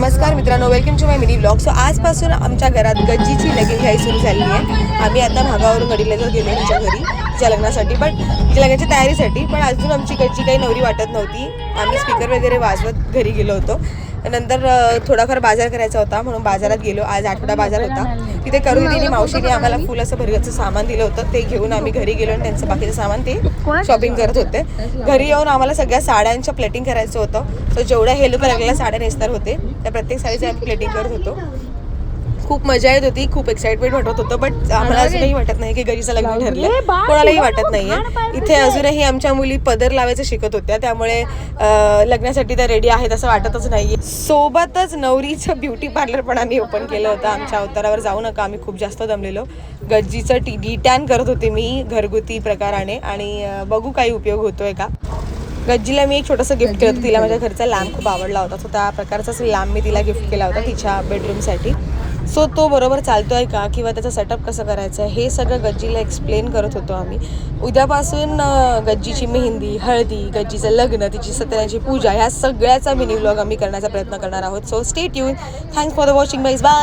नमस्कार मित्रांनो, welcome to my mini blog. So आजपासून आमच्या घरात गज्जीची लगीन घाई सुरू झाली आहे. आम्ही आता भागावरून गडीला गेलो तिच्या घरी तिच्या लग्नासाठी, पण तिच्या लग्नाच्या तयारीसाठी. पण अजून आमची गज्जी काही नवरी वाटत नव्हती. आम्ही स्पीकर वगैरे वाजवत घरी गेलो होतो. नंतर थोडाफार बाजार करायचा होता म्हणून बाजारात गेलो. आज आठवडा बाजार होता. तिथे करुणीने मावशीने आम्हाला फुल असं भरगचं सामान दिलं होतं. ते घेऊन आम्ही घरी गेलो आणि त्यांचं बाकीचं सामान ते शॉपिंग करत होते. घरी येऊन आम्हाला सगळ्या साड्यांचं प्लेटिंग करायचं होतं. सो जेवढ्या हे लोक लागलेल्या साड्या नेसणार होते त्या प्रत्येक साडीचं आम्ही प्लेटिंग करत होतो. खूप मजा येत होती, खूप एक्साइटमेंट वाटत होतं. बट आम्हाला अजूनही वाटत नाही की गरीचं लग्न ठरलं, कोणालाही वाटत नाहीये. इथे अजूनही आमच्या मुली पदर लावायचं शिकत होत्या, त्यामुळे लग्नासाठी त्या रेडी आहेत असं वाटतच नाहीये. सोबतच नवरीचं ब्युटी पार्लर पण आम्ही ओपन केलं होतं. आमच्या अवतारावर जाऊ नका, आम्ही खूप जास्त दमलेलो. गज्जीचं डिटॅन करत होते मी घरगुती प्रकाराने, आणि बघू काही उपयोग होतोय का. गज्जीला मी एक छोटंसं गिफ्ट केलं होतं. तिला माझ्या घरचा लॅम्प खूप आवडला होता, सो त्या प्रकारचाच लॅम्प मी तिला गिफ्ट केला होता तिच्या बेडरूमसाठी. सो तो बरोबर चालतोय का, किंवा त्याचा सेटअप कसं करायचं आहे हे सगळं गज्जीला एक्सप्लेन करत होतो आम्ही. उद्यापासून गज्जीची मेहंदी, हळदी, गज्जीचं लग्न, तिची सत्यनारायणाची पूजा, ह्या सगळ्याचा मिनी व्लॉग आम्ही करण्याचा प्रयत्न करणार आहोत. So stay tuned. Thanks for the watching guys. Bye.